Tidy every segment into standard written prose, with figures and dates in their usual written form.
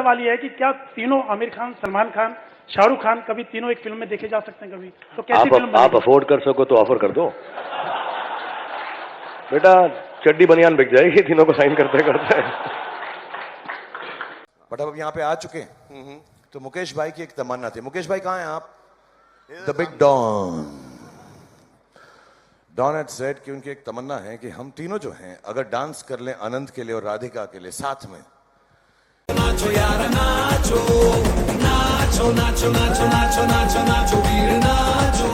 सवाल ये है कि क्या तीनों आमिर खान, सलमान खान, शाहरुख खान कभी तीनों एक फिल्म में देखे जा सकते हैं कभी? तो कैसी फिल्म आप अफोर्ड कर सको तो ऑफर कर दो बेटा, चड्डी बनियान बिक जाएगी तीनों को साइन करते करते। बट अब यहाँ पे आ चुके हैं तो मुकेश भाई की एक तमन्ना थी। मुकेश भाई कहाँ हैं आप? The big don had said कि उनकी एक तमन्ना है कि हम तीनों जो हैं अगर डांस कर लें अनंत के लिए और राधिका के लिए साथ में। नाचो यार नाचो, नाचो नाचो नाचो नाचो नाचो नाचो वीर नाचो,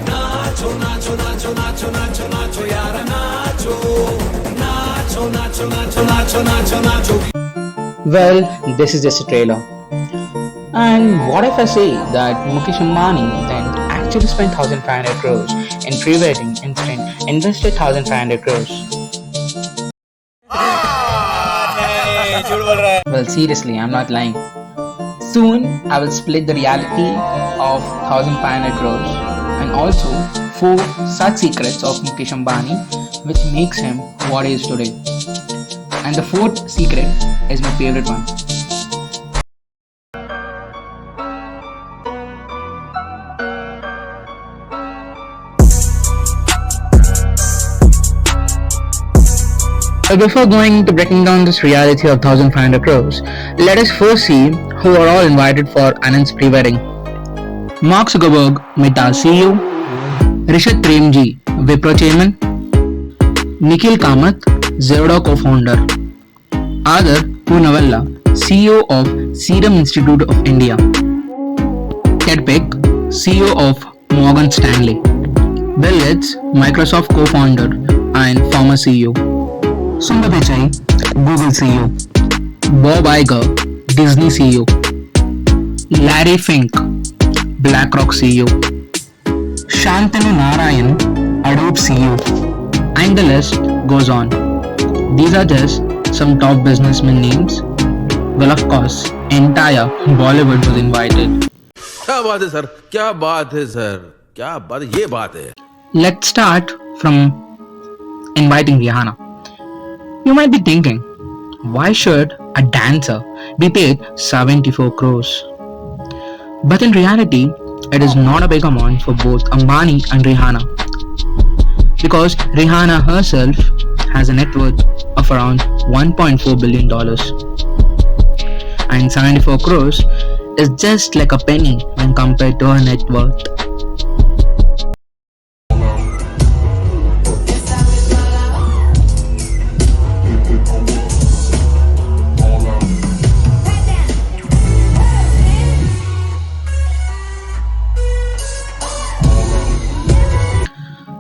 नाचो नाचो नाचो नाचो नाचो नाचो यार नाचो, नाचो नाचो नाचो नाचो नाचो नाचो। Well, this is just a trailer. And what if I say that Mukesh Ambani then actually spent 1,500 crores in pre-wedding incident, invested 1,500 crores? Well, seriously, I'm not lying. Soon, I will split the reality of 1,500 crores and also 4 such secrets of Mukesh Ambani which makes him what he is today. And the 4th secret is my favorite one. But before going into breaking down this reality of 1,500 crores, let us first see who are all invited for Anand's pre-wedding. Mark Zuckerberg, Meta CEO, Rishit Premji, Wipro Chairman, Nikhil Kamath, Zerodha co-founder, Adar Poonawalla, CEO of Serum Institute of India, Ted Pick, CEO of Morgan Stanley, Bill Gates, Microsoft co-founder and former CEO, Sundar Pichai, Google CEO, Bob Iger, Disney CEO, Larry Fink, BlackRock CEO, Shantanu Narayan, Adobe CEO, and the list goes on. These are just some top businessmen names. Well, of course, entire Bollywood was invited. क्या बात है sir, क्या बात है sir, क्या बात, ये बात है. Let's start from inviting Rihanna. You might be thinking, why should a dancer be paid 74 crores? But in reality, it is not a big amount for both Ambani and Rihanna. Because Rihanna herself has a net worth of around $1.4 billion. And 74 crores is just like a penny when compared to her net worth.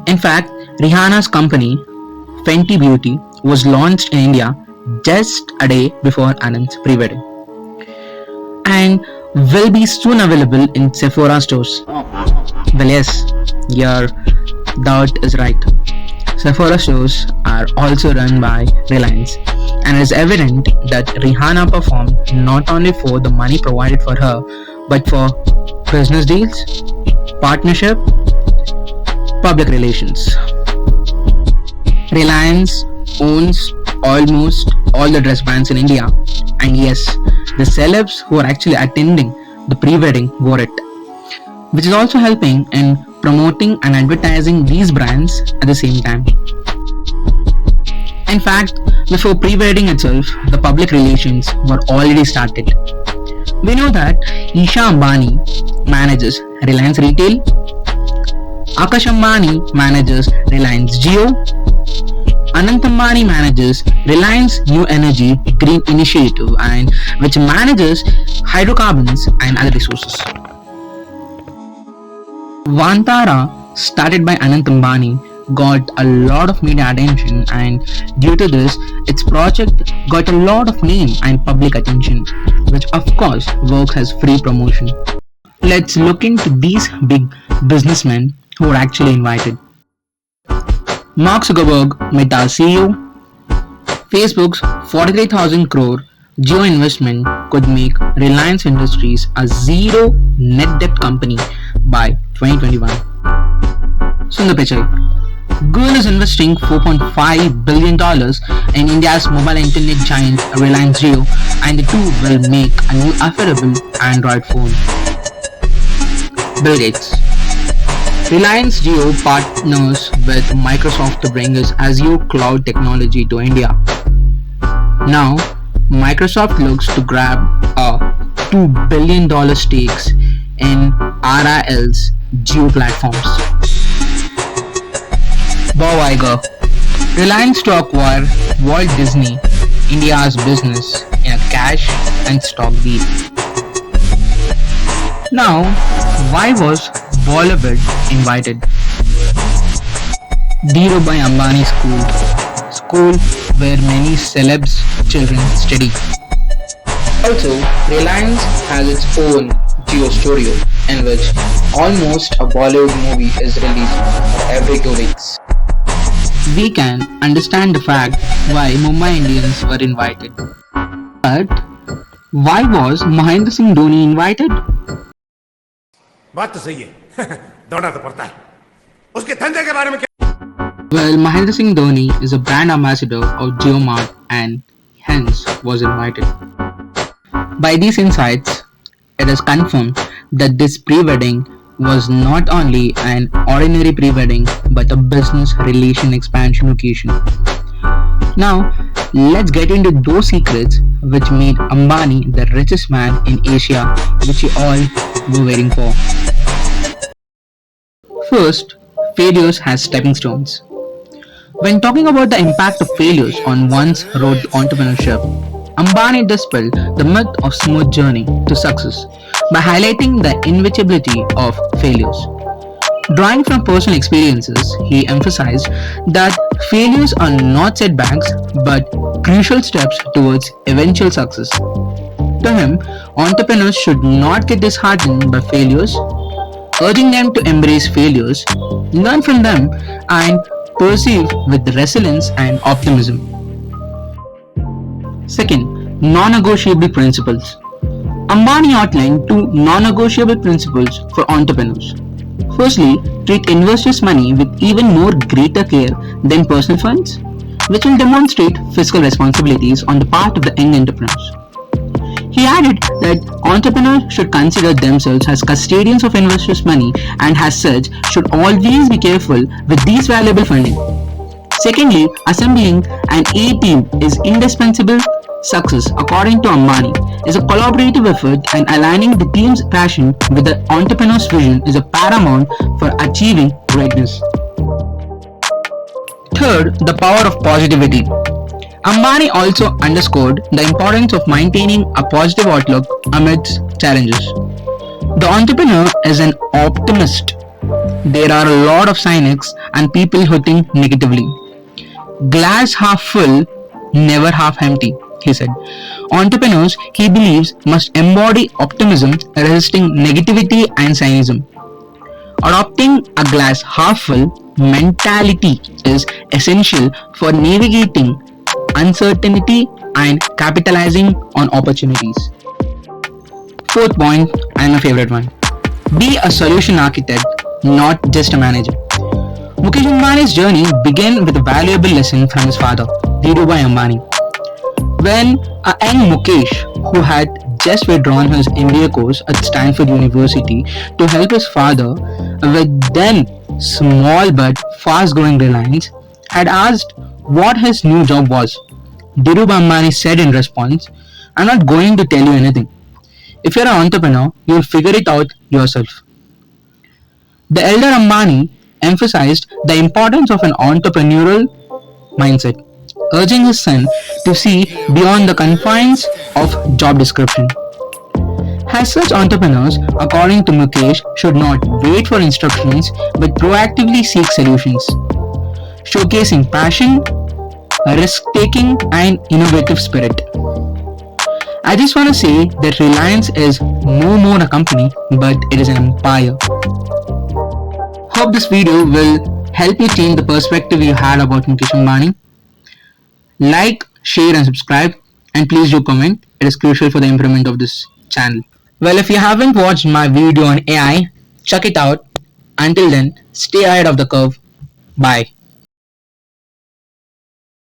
In fact, Rihanna's company, Fenty Beauty, was launched in India just a day before Anand's pre-wedding and will be soon available in Sephora stores. Well, yes, your doubt is right. Sephora stores are also run by Reliance, and it is evident that Rihanna performed not only for the money provided for her, but for business deals, partnership, public relations. Reliance owns almost all the dress brands in India, and yes, the celebs who are actually attending the pre-wedding wore it, which is also helping in promoting and advertising these brands at the same time. In fact, before pre-wedding itself, the public relations were already started. We know that Isha Ambani manages Reliance Retail, Akash Ambani manages Reliance Jio, Anant Ambani manages Reliance New Energy Green Initiative, and which manages hydrocarbons and other resources. Vantara, started by Anant Ambani, got a lot of media attention, and due to this, its project got a lot of name and public attention, which of course works as free promotion. Let's look into these big businessmen who were actually invited. Mark Zuckerberg, Meta CEO. Facebook's 43,000 crore Jio investment could make Reliance Industries a zero net debt company by 2021. Sundar Pichai, Google is investing $4.5 billion in India's mobile internet giant Reliance Jio, and the two will make a new affordable Android phone. Bill Gates. Reliance Jio partners with Microsoft to bring its Azure cloud technology to India. Now, Microsoft looks to grab a $2 billion stakes in RIL's Jio platforms. Bob Iger. Reliance to acquire Walt Disney India's business in a cash and stock deal. Now, why was Bollywood invited? Dhirubhai Ambani School where many celebs' children study. Also, Reliance has its own Jio Studio, in which almost a Bollywood movie is released every 2 weeks. We can understand the fact why Mumbai Indians were invited. But why was Mahendra Singh Dhoni invited? बात तो सही है दौड़ना तो पड़ता है उसके धंधे के बारे में क्या Well, Mahendra Singh Dhoni is a brand ambassador of JioMart and hence was invited. By these insights, it is confirmed that this pre-wedding was not only an ordinary pre-wedding but a business relation expansion occasion. Now, let's get into those secrets which made Ambani the richest man in Asia, which you all were waiting for. First, failures as stepping stones. When talking about the impact of failures on one's road to entrepreneurship, Ambani dispelled the myth of smooth journey to success by highlighting the inevitability of failures. Drawing from personal experiences, he emphasized that failures are not setbacks but crucial steps towards eventual success. To him, entrepreneurs should not get disheartened by failures, urging them to embrace failures, learn from them, and perceive with resilience and optimism. Second, non-negotiable principles. Ambani outlined 2 non-negotiable principles for entrepreneurs. Firstly, treat investors' money with even more greater care than personal funds, which will demonstrate fiscal responsibilities on the part of the young entrepreneurs. He added that entrepreneurs should consider themselves as custodians of investors' money and as such should always be careful with these valuable funding. Secondly, assembling an A team is indispensable. Success, according to Ambani, is a collaborative effort and aligning the team's passion with the entrepreneur's vision is a paramount for achieving greatness. Third, the power of positivity. Ambani also underscored the importance of maintaining a positive outlook amidst challenges. The entrepreneur is an optimist. There are a lot of cynics and people who think negatively. Glass half full, never half empty, he said. Entrepreneurs, he believes, must embody optimism, resisting negativity and cynicism. Adopting a glass half full mentality is essential for navigating uncertainty and capitalizing on opportunities. Fourth point, and my favorite one. Be a solution architect, not just a manager. Mukesh Ambani's journey began with a valuable lesson from his father, Dhirubhai Ambani. When a young Mukesh, who had just withdrawn his MBA course at Stanford University to help his father with then small but fast-growing Reliance, had asked what his new job was. Dhirubhai Ambani said in response, "I'm not going to tell you anything. If you're an entrepreneur, you'll figure it out yourself." The elder Ambani emphasized the importance of an entrepreneurial mindset, urging his son to see beyond the confines of job description. As such, entrepreneurs, according to Mukesh, should not wait for instructions but proactively seek solutions, showcasing passion, risk-taking, and innovative spirit. I just want to say that Reliance is no more a company, but it is an empire. Hope this video will help you change the perspective you had about Mukesh Ambani. Like, share and subscribe, and please do comment. It is crucial for the improvement of this channel. Well, if you haven't watched my video on AI, check it out. Until then, stay ahead of the curve. Bye.